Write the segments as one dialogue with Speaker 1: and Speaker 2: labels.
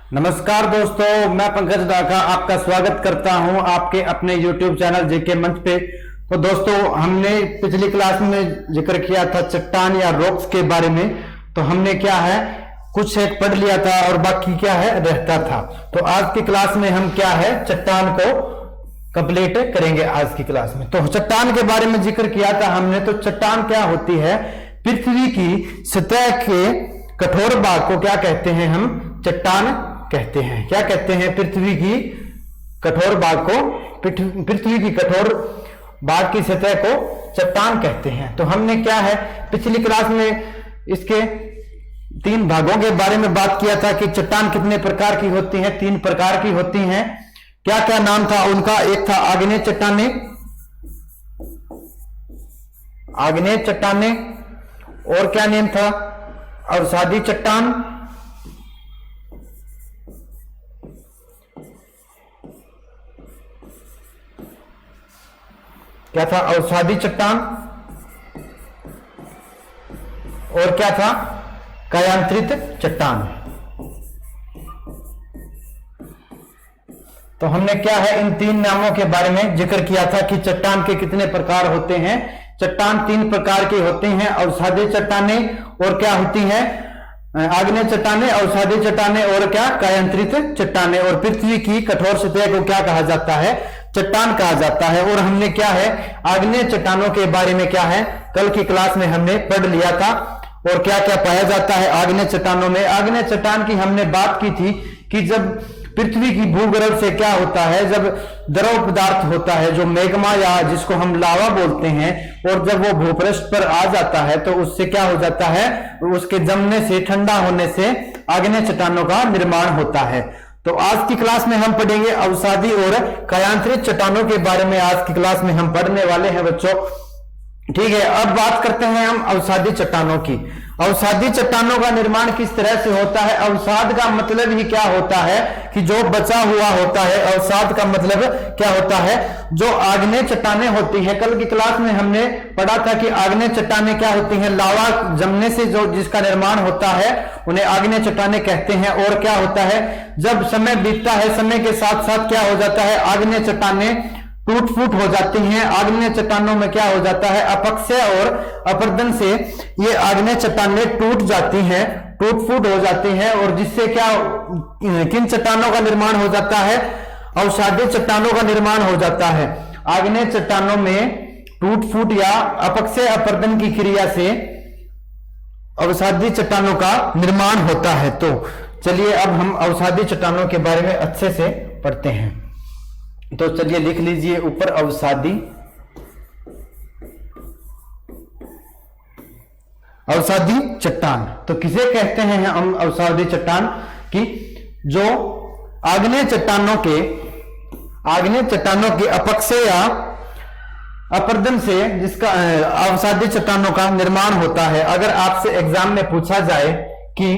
Speaker 1: नमस्कार दोस्तों, मैं पंकज दाका आपका स्वागत करता हूं आपके अपने YouTube चैनल जेके मंच पे। तो दोस्तों, हमने पिछली क्लास में जिक्र किया था चट्टान या रॉक्स के बारे में। तो हमने क्या है कुछ एक पढ़ लिया था और बाकी क्या है रहता था। तो आज की क्लास में हम क्या है चट्टान को कंप्लीट करेंगे आज की क्लास में। तो चट्टान के बारे में जिक्र किया था हमने। तो चट्टान क्या होती है? पृथ्वी की सतह के कठोर भाग को क्या कहते हैं? हम चट्टान कहते हैं। क्या कहते हैं? पृथ्वी की कठोर भाग को, पृथ्वी की कठोर भाग की सतह को चट्टान कहते हैं। तो हमने क्या है पिछली क्लास में इसके 3 भागों के बारे में बात किया था कि चट्टान कितने प्रकार की होती हैं। 3 प्रकार की होती हैं। क्या क्या नाम था उनका? एक था आग्नेय चट्टाने, आग्नेय चट्टाने, और क्या नेम था? अवसादी चट्टान, क्या था? अवसादी चट्टान, और क्या था? कायांतरित चट्टान। तो हमने क्या है इन 3 नामों के बारे में जिक्र किया था कि चट्टान के कितने प्रकार होते हैं। चट्टान 3 प्रकार के होते हैं, अवसादी चट्टाने, और क्या होती है? आग्नेय चट्टाने, अवसादी चट्टाने, और क्या? कायांतरित चट्टाने। और पृथ्वी की कठोर सतह को क्या कहा जाता है? चट्टान कहा जाता है। और हमने क्या है आग्नेय चट्टानों के बारे में क्या है कल की क्लास में हमने पढ़ लिया था। और क्या क्या पाया जाता है आग्नेय चट्टानों में? आग्नेय चट्टान की हमने बात की थी कि जब पृथ्वी की भूगर्भ से क्या होता है, जब द्रव पदार्थ होता है जो मैग्मा या जिसको हम लावा बोलते हैं, और जब वो भूपृष्ठ पर आ जाता है तो उससे क्या हो जाता है? उसके जमने से, ठंडा होने से आग्नेय चट्टानों का निर्माण होता है। तो आज की क्लास में हम पढ़ेंगे अवसादी और कायांतरित चट्टानों के बारे में। आज की क्लास में हम पढ़ने वाले हैं बच्चों, ठीक है। अब बात करते हैं हम अवसादी चट्टानों की। अवसादी चट्टानों का निर्माण किस तरह से होता है? अवसाद का मतलब ही क्या होता है कि जो बचा हुआ होता है। अवसाद का मतलब क्या होता है? जो आग्नेय चट्टानें होती है। कल की क्लास में हमने पढ़ा था कि आग्नेय चट्टानें क्या होती हैं? लावा जमने से जो जिसका निर्माण होता है उन्हें आग्नेय चट्टानें कहते हैं। और क्या होता है जब समय बीतता है, समय के साथ साथ क्या हो जाता है? आग्नेय चट्टानें टूट फूट हो जाती हैं। आग्नेय चट्टानों में क्या हो जाता है? अपक्षय और अपरदन से ये आग्नेय चट्टानें टूट जाती हैं, टूट फूट हो जाती हैं। और जिससे क्या किन चट्टानों का निर्माण हो जाता है? अवसादी चट्टानों का निर्माण हो जाता है। आग्नेय चट्टानों में टूट फूट या अपक्षय अपरदन की क्रिया से अवसादी चट्टानों का निर्माण होता है। तो चलिए अब हम अवसादी चट्टानों के बारे में अच्छे से पढ़ते हैं। तो चलिए लिख लीजिए ऊपर अवसादी, अवसादी चट्टान। तो किसे कहते हैं हम अवसादी चट्टान? की जो आग्नेय चट्टानों के अपक्षय या अपरदन से जिसका अवसादी चट्टानों का निर्माण होता है। अगर आपसे एग्जाम में पूछा जाए कि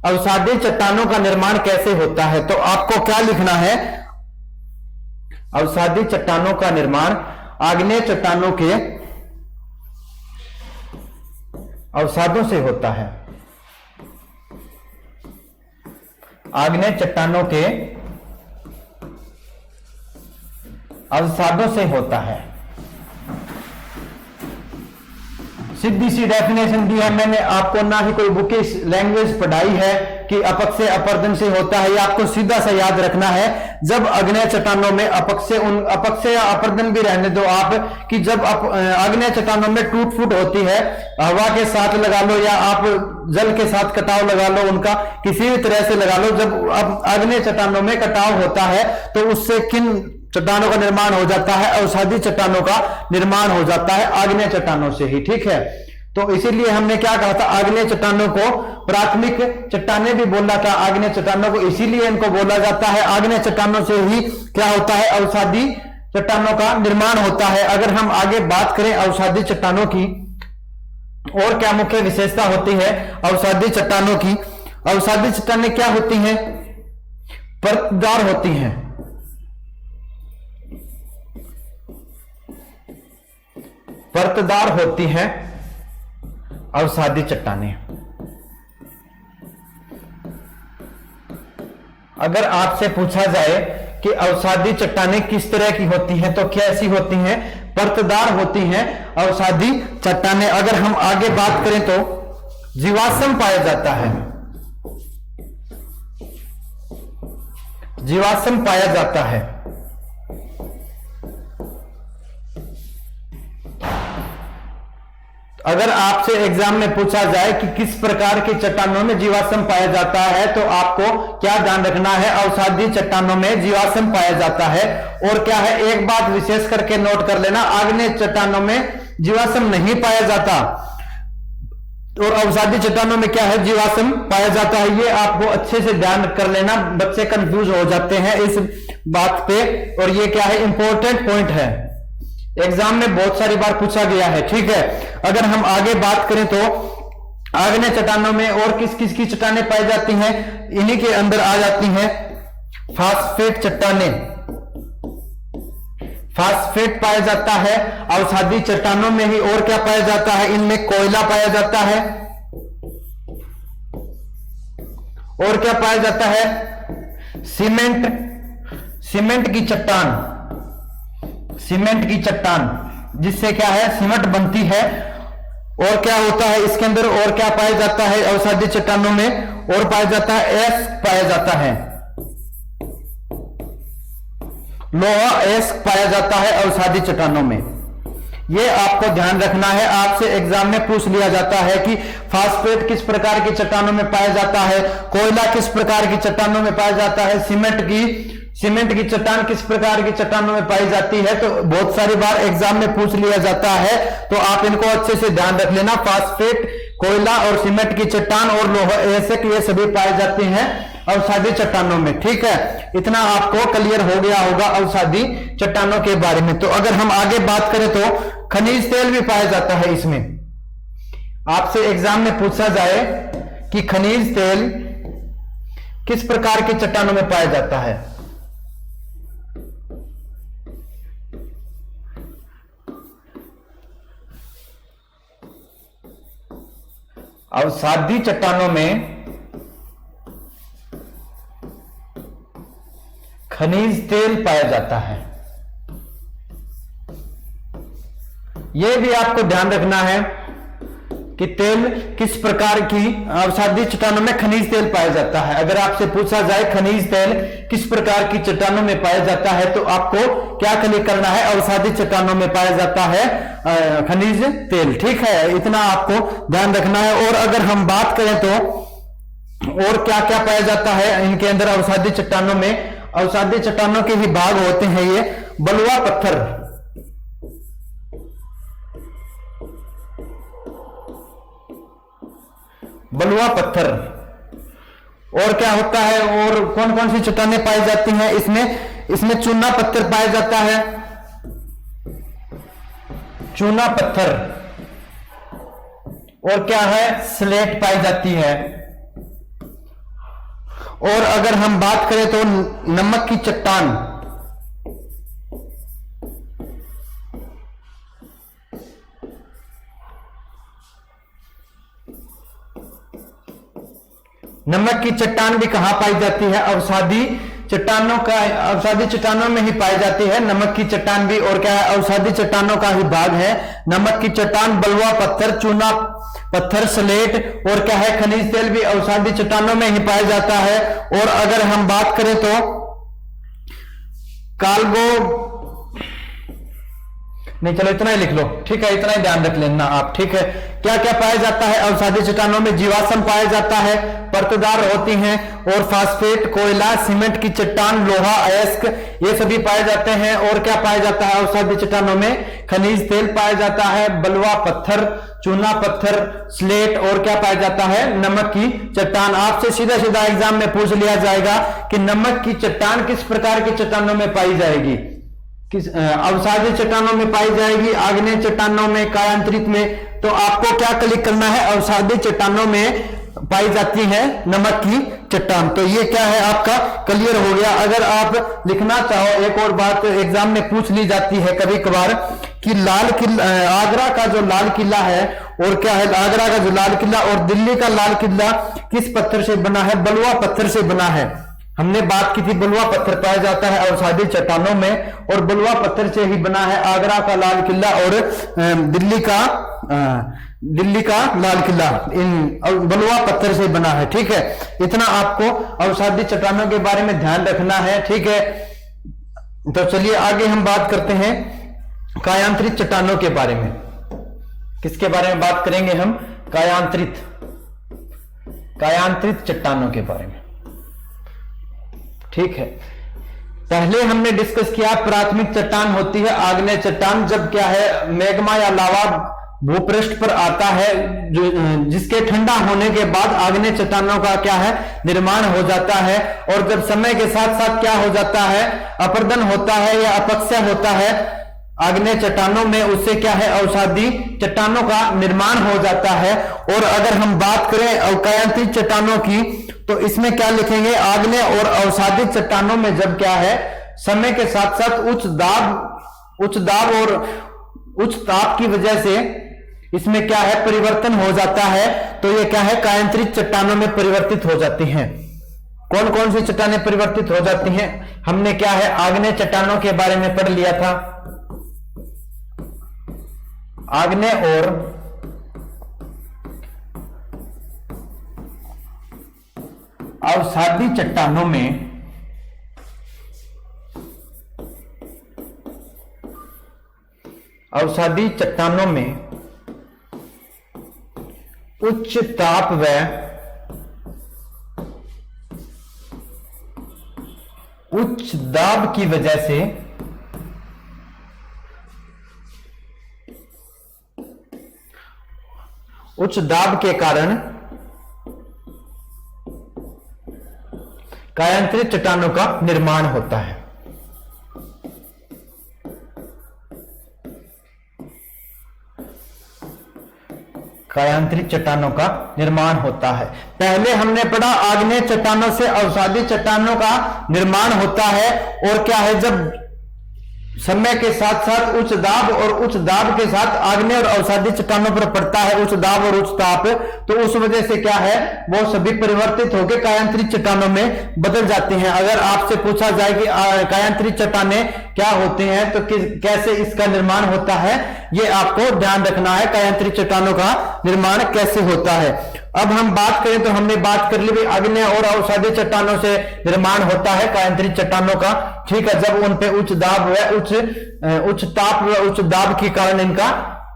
Speaker 1: अवसादी चट्टानों का निर्माण कैसे होता है तो आपको क्या लिखना है? अवसादी चट्टानों का निर्माण आग्नेय चट्टानों के अवसादों से होता है। आग्नेय चट्टानों के अवसादों से होता है। सीधी सी डेफिनेशन दी है मैंने आपको, ना ही कोई बुकिश लैंग्वेज पढ़ाई है कि अपक्षय अपरदन से होता है। ये आपको सीधा सा याद रखना है। जब आग्नेय चट्टानों में अपक्षय या अपरदन भी रहने दो आप, कि जब आग्नेय चट्टानों में टूट फूट होती है, हवा के साथ लगा लो या आप जल के साथ कटाव लगा लो, उनका किसी भी तरह से लगा लो। जब अब आग्नेय चट्टानों में कटाव होता है तो उससे किन चट्टानों का निर्माण हो जाता है? अवसादी चट्टानों का निर्माण हो जाता है आग्नेय चट्टानों से ही, ठीक है। तो इसीलिए हमने क्या कहा था? आग्नेय चट्टानों को प्राथमिक चट्टानें भी बोला था। आग्नेय चट्टानों को इसीलिए इनको बोला जाता है। आग्नेय चट्टानों से ही क्या होता है? अवसादी चट्टानों का निर्माण होता है। अगर हम आगे बात करें अवसादी चट्टानों की, और क्या मुख्य विशेषता होती है अवसादी चट्टानों की? अवसादी चट्टानें क्या होती हैं? परतदार होती हैं। परतदार होती है अवसादी चट्टानें। अगर आपसे पूछा जाए कि अवसादी चट्टानें किस तरह की होती हैं तो कैसी होती हैं? परतदार होती हैं अवसादी चट्टानें। अगर हम आगे बात करें तो जीवाश्म पाया जाता है, जीवाश्म पाया जाता है। अगर आपसे एग्जाम में पूछा जाए कि किस प्रकार की चट्टानों में जीवाश्म पाया जाता है तो आपको क्या ध्यान रखना है? अवसादी चट्टानों में जीवाश्म पाया जाता है। और क्या है, एक बात विशेष करके नोट कर लेना, आग्नेय चट्टानों में जीवाश्म नहीं पाया जाता और अवसादी चट्टानों में क्या है, जीवाश्म पाया जाता है। ये आपको अच्छे से ध्यान कर लेना, बच्चे कंफ्यूज हो जाते हैं इस बात पे, और ये क्या है, इंपॉर्टेंट पॉइंट है, एग्जाम में बहुत सारी बार पूछा गया है। ठीक है, अगर हम आगे बात करें तो आग्नेय चट्टानों में और किस किस की चट्टानें पाई जाती हैं? इन्हीं के अंदर आ जाती हैं फास्फेट चट्टानें, फास्फेट पाया जाता है अवसादी चट्टानों में ही। और क्या पाया जाता है? इनमें कोयला पाया जाता है। और क्या पाया जाता है? सीमेंट, सीमेंट की चट्टान, सीमेंट की चट्टान, जिससे क्या है, सीमेंट बनती है। और क्या होता है इसके अंदर? और क्या पाया जाता है अवसादी चट्टानों में? और पाया जाता है एस्क पाया जाता है, लोहा एस्क पाया जाता है अवसादी चट्टानों में। ये आपको ध्यान रखना है, आपसे एग्जाम में पूछ लिया जाता है कि फास्फेट किस प्रकार की चट्टानों में पाया जाता है, कोयला किस प्रकार की चट्टानों में पाया जाता है, सीमेंट की चट्टान किस प्रकार की चट्टानों में पाई जाती है। तो बहुत सारी बार एग्जाम में पूछ लिया जाता है, तो आप इनको अच्छे से ध्यान रख लेना। फास्फेट, कोयला और सीमेंट की चट्टान और लोहा एस्क, ये सभी पाए जाते हैं अवसादी चट्टानों में। ठीक है, इतना आपको क्लियर हो गया होगा अवसादी चट्टानों के बारे में। तो अगर हम आगे बात करें तो खनिज तेल भी पाया जाता है इसमें। आपसे एग्जाम में पूछा जाए कि खनिज तेल किस प्रकार की चट्टानों में पाया जाता है, अवसादी चट्टानों में खनिज तेल पाया जाता है। यह भी आपको ध्यान रखना है कि तेल किस प्रकार की, अवसादी चट्टानों में खनिज तेल पाया जाता है। अगर आपसे पूछा जाए खनिज तेल किस प्रकार की चट्टानों में पाया जाता है तो आपको क्या क्लिक करना है? अवसादी चट्टानों में पाया जाता है खनिज तेल। ठीक है, इतना आपको ध्यान रखना है। और अगर हम बात करें तो और क्या क्या पाया जाता है इनके अंदर अवसादी चट्टानों में? अवसादी चट्टानों के ही भाग होते हैं ये बलुआ पत्थर, बलुआ पत्थर। और क्या होता है, और कौन कौन सी चट्टानें पाई जाती हैं इसमें चूना पत्थर पाया जाता है, चूना पत्थर। और क्या है, स्लेट पाई जाती है। और अगर हम बात करें तो नमक की चट्टान, नमक की चट्टान भी कहां पाई जाती है? अवसादी चट्टानों में ही पाई जाती है नमक की चट्टान भी। और क्या है, अवसादी चट्टानों का ही भाग है नमक की चट्टान, बलुआ पत्थर, चूना पत्थर, स्लेट। और क्या है, खनिज तेल भी अवसादी चट्टानों में ही पाया जाता है। और अगर हम बात करें तो कालगो, नहीं चलो इतना ही लिख लो, ठीक है, इतना ही ध्यान रख लेना आप। ठीक है, क्या क्या पाया जाता है अवसादी चट्टानों में? जीवाश्म पाया जाता है, परतदार होती हैं, और फास्फेट, कोयला, सीमेंट की चट्टान, लोहा एस्क, ये सभी पाए जाते हैं। और क्या पाया जाता है अवसादी चट्टानों में? खनिज तेल पाया जाता है, बलुआ पत्थर, चूना पत्थर, स्लेट। और क्या पाया जाता है? नमक की चट्टान। आपसे सीधा सीधा एग्जाम में पूछ लिया जाएगा कि नमक की चट्टान किस प्रकार की चट्टानों में पाई जाएगी? किस अवसादी चट्टानों में पाई जाएगी, आग्नेय चट्टानों में, कायांतरित में। तो आपको क्या क्लिक करना है? अवसादी चट्टानों में पाई जाती है नमक की चट्टान। तो ये क्या है, आपका क्लियर हो गया। अगर आप लिखना चाहो, एक और बात एग्जाम में पूछ ली जाती है कभी कभार कि लाल किला, आगरा का जो लाल किला है, और क्या है, आगरा का जो लाल किला और दिल्ली का लाल किला किस पत्थर से बना है? बलुआ पत्थर से बना है। हमने बात की थी बलुआ पत्थर पाया जाता है अवसादी चट्टानों में, और बलुआ पत्थर से ही बना है आगरा का लाल किला और दिल्ली का लाल किला, इन बलुआ पत्थर से बना है। ठीक है, इतना आपको अवसादी चट्टानों के बारे में ध्यान रखना है। ठीक है, तो चलिए आगे हम बात करते हैं कायांतरित चट्टानों के बारे में। किसके बारे में बात करेंगे हम? कायांतरित चट्टानों के बारे में। ठीक है, पहले हमने डिस्कस किया प्राथमिक चट्टान होती है आग्नेय चट्टान, जब क्या है मैग्मा या लावा भूपृष्ठ पर आता है, जिसके ठंडा होने के बाद आग्नेय चट्टानों का क्या है निर्माण हो जाता है। और जब समय के साथ साथ क्या हो जाता है, अपरदन होता है या अपक्षय होता है आग्नेय चट्टानों में, उससे क्या है अवसादी चट्टानों का निर्माण हो जाता है। और अगर हम बात करें कायांतरित चट्टानों की, तो इसमें क्या लिखेंगे, आग्नेय और अवसादी चट्टानों में जब क्या है समय के साथ साथ उच्च दाब और उच्च ताप की वजह से इसमें क्या है परिवर्तन हो जाता है, तो ये क्या है कायांतरित चट्टानों में परिवर्तित हो जाती हैं। कौन कौन सी चट्टानें परिवर्तित हो जाती हैं? हमने क्या है आग्नेय चट्टानों के बारे में पढ़ लिया था। आग्नेय और अवसादी चट्टानों में उच्च ताप व उच्च दाब की वजह से उच्च दाब के कारण कायांतरित चट्टानों का निर्माण होता है। कायांतरित चट्टानों का निर्माण होता है। पहले हमने पढ़ा आग्नेय चट्टानों से अवसादी चट्टानों का निर्माण होता है, और क्या है जब समय के साथ साथ उच्च दाब और उच्च दाब के साथ आग्नेय और अवसादी चट्टानों पर पड़ता है उच्च दाब और उच्च ताप, तो उस वजह से क्या है वो सभी परिवर्तित होकर कायांतरित चट्टानों में बदल जाती हैं। अगर आपसे पूछा जाए कि कायांतरित चट्टानें क्या होती हैं तो कैसे इसका निर्माण होता है, ये आपको ध्यान रखना है कायांतरित चट्टानों का निर्माण कैसे होता है। अब हम बात करें तो हमने बात कर ली भी आग्नेय और अवसादी चट्टानों से निर्माण होता है कायांतरित चट्टानों का। ठीक है, जब उन पे उच्च दाब व उच्च ताप व उच्च दाब के कारण इनका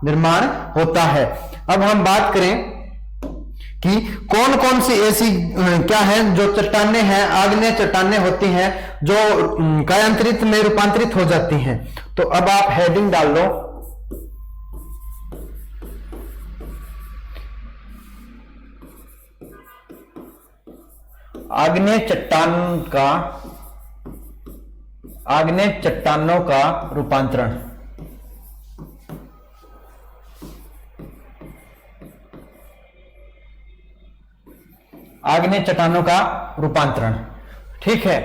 Speaker 1: निर्माण होता है। अब हम बात करें कि कौन कौन सी ऐसी क्या है जो चट्टानें हैं आग्नेय चट्टानें होती हैं जो कायांतरित में रूपांतरित हो जाती हैं। तो अब आप हेडिंग डाल लो आग्नेय चट्टानों का रूपांतरण। आग्नेय चट्टानों का रूपांतरण। ठीक है,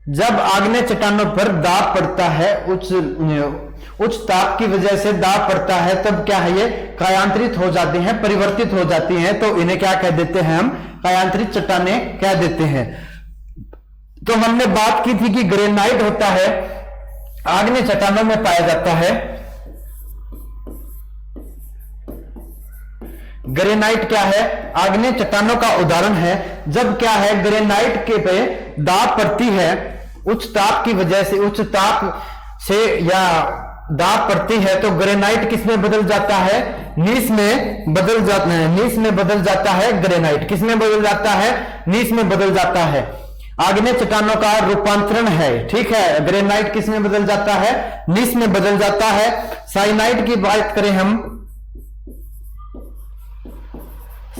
Speaker 1: जब आग्नेय चट्टानों पर दाब पड़ता है उच्च ताप की वजह से दाब पड़ता है, तब क्या है ये कायांतरित हो जाती हैं परिवर्तित हो जाती हैं, तो इन्हें क्या कह देते हैं हम कायांतरित चट्टानें कह देते हैं। तो हमने बात की थी कि ग्रेनाइट होता है आग्नेय चट्टानों में पाया जाता है। ग्रेनाइट क्या है आग्नेय चट्टानों का उदाहरण है। जब क्या है ग्रेनाइट के पे दाब पड़ती है उच्च ताप की वजह से, उच्च ताप से या दाब पड़ती है, तो ग्रेनाइट किस में बदल जाता है नीस में बदल जाता है। नीस में बदल जाता है ग्रेनाइट, किस में बदल जाता है नीस में बदल जाता है। आग्नेय चट्टानों का रूपांतरण है। ठीक है, ग्रेनाइट किस में बदल जाता है नीस में बदल जाता है। साइनाइट की बात करें हम,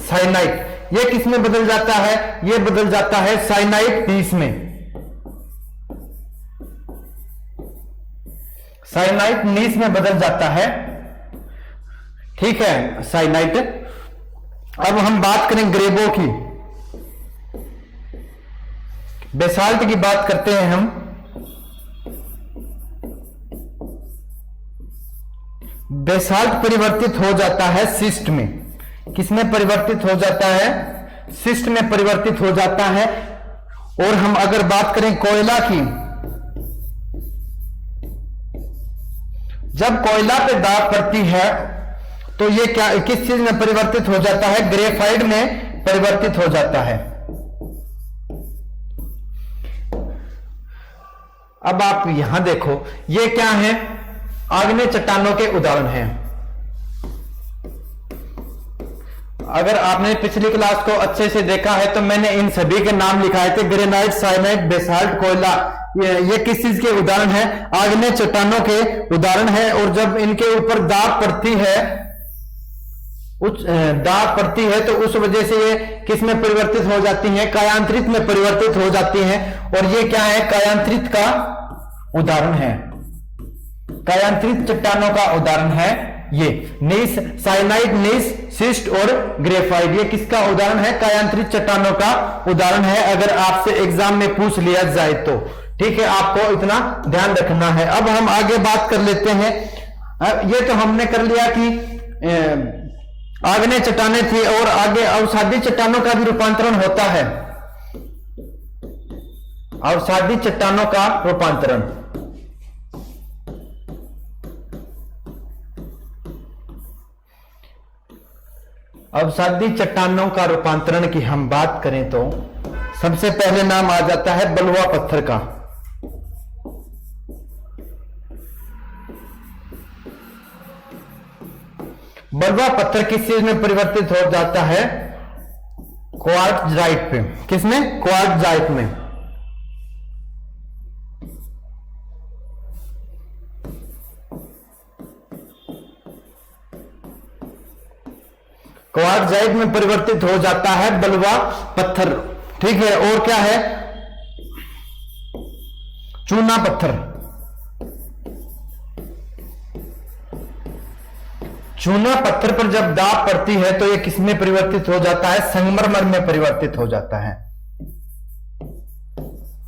Speaker 1: साइनाइट ये किस में बदल जाता है, ये बदल जाता है साइनाइट नीस में। साइनाइट नीस में बदल जाता है। ठीक है, साइनाइट। अब हम बात करें ग्रेबो की, बेसाल्ट की बात करते हैं हम। बेसाल्ट परिवर्तित हो जाता है सिस्ट में। किसमें परिवर्तित हो जाता है सिस्ट में परिवर्तित हो जाता है। और हम अगर बात करें कोयला की, जब कोयला पे दाब पड़ती है तो ये क्या किस चीज में परिवर्तित हो जाता है? ग्रेफाइट में परिवर्तित हो जाता है। अब आप यहां देखो, ये क्या है? आग्नेय चट्टानों के उदाहरण हैं। अगर आपने पिछली क्लास को अच्छे से देखा है तो मैंने इन सभी के नाम लिखाए थे, ग्रेनाइट, साइनाइट, बेसाल्ट, कोयला। ये किस चीज के उदाहरण है? आग्नेय चट्टानों के उदाहरण है। और जब इनके ऊपर दाब पड़ती है, दाब पड़ती है तो उस वजह से ये किस में परिवर्तित हो जाती हैं? कायांतरित में परिवर्तित हो जाती हैं। और ये क्या है? कायांतरित का उदाहरण है। कायांतरित चट्टानों का उदाहरण है ये नीस, साइनाइट, नीस, सिस्ट और ग्रेफाइट। ये किसका उदाहरण है? कायांतरित चट्टानों का उदाहरण है, अगर आपसे एग्जाम में पूछ लिया जाए तो। ठीक है, आपको इतना ध्यान रखना है। अब हम आगे बात कर लेते हैं। ये तो हमने कर लिया कि आग्नेय चट्टानें थी, और आगे अवसादी चट्टानों का भी रूपांतरण होता है। अवसादी चट्टानों का रूपांतरण, अवसादी चट्टानों का रूपांतरण की हम बात करें तो सबसे पहले नाम आ जाता है बलुआ पत्थर का। बलुआ पत्थर किस चीज में परिवर्तित हो जाता है? क्वार्ट्जाइट पे। किसमें? क्वार्ट्जाइट में। क्वार्ट्जाइट में परिवर्तित हो जाता है बलुआ पत्थर। ठीक है, और क्या है? चूना पत्थर। चूना पत्थर पर जब दाब पड़ती है तो यह किसमें परिवर्तित हो जाता है? संगमरमर में परिवर्तित हो जाता है।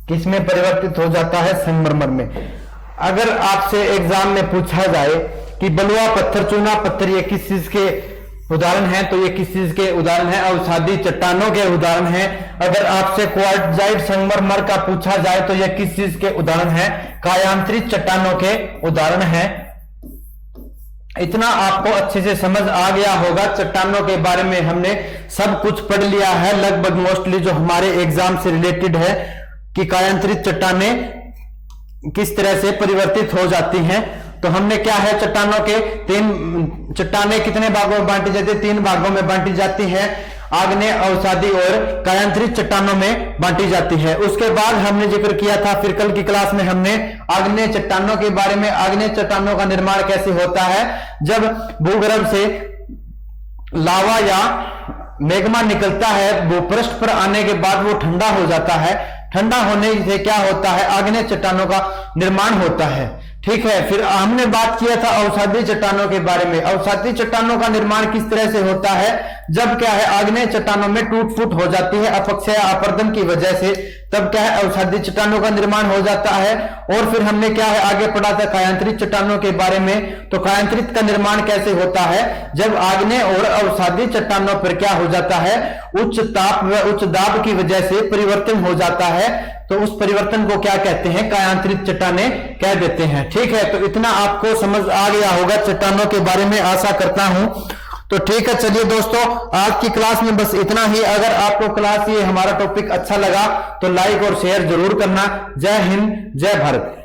Speaker 1: किसमें परिवर्तित हो जाता है? संगमरमर में। अगर आपसे एग्जाम में पूछा जाए कि बलुआ पत्थर, चूना पत्थर ये किस चीज के उदाहरण हैं, तो ये किस चीज के उदाहरण हैं? अवसादी चट्टानों के उदाहरण हैं। अगर आपसे क्वार्ट्जाइट, संगमरमर का पूछा जाए तो ये किस चीज के उदाहरण हैं? कायांतरित चट्टानों के उदाहरण हैं। इतना आपको अच्छे से समझ आ गया होगा। चट्टानों के बारे में हमने सब कुछ पढ़ लिया है लगभग, मोस्टली जो हमारे एग्जाम से रिलेटेड है कि कायांतरित चट्टानें किस तरह से परिवर्तित हो जाती हैं। तो हमने क्या है, चट्टानों के चट्टानें कितने भागों में बांटी जाती है? 3 भागों में बांटी जाती है। आग्नेय, अवसादी और कायांतरित चट्टानों में बांटी जाती है। उसके बाद हमने जिक्र किया था, फिर कल की क्लास में हमने आग्नेय चट्टानों के बारे में, आग्नेय चट्टानों का निर्माण कैसे होता है। जब भूगर्भ से लावा या मैग्मा निकलता है, भूपृष्ठ पर आने के बाद वो ठंडा हो जाता है। ठंडा होने से क्या होता है? आग्नेय चट्टानों का निर्माण होता है। ठीक है, फिर हमने बात किया था अवसादी चट्टानों के बारे में। अवसादी चट्टानों का निर्माण किस तरह से होता है? जब क्या है, आग्नेय चट्टानों में टूट फूट हो जाती है अपक्षय अपरदन की वजह से, तब क्या है, अवसादी चट्टानों का निर्माण हो जाता है। और फिर हमने क्या है, आगे पढ़ा था कायांतरित चट्टानों के बारे में। तो कायांतरित का निर्माण कैसे होता है? जब आग्नेय और अवसादी चट्टानों पर क्या हो जाता है, उच्च ताप व उच्च दाब की वजह से परिवर्तन हो जाता है। तो उस परिवर्तन को क्या कहते हैं? कायांतरित चट्टानें कह देते हैं। ठीक है, तो इतना आपको समझ आ गया होगा चट्टानों के बारे में, आशा करता हूं। तो ठीक है, चलिए दोस्तों, आज की क्लास में बस इतना ही। अगर आपको क्लास, ये हमारा टॉपिक अच्छा लगा तो लाइक और शेयर जरूर करना। जय हिंद, जय भारत।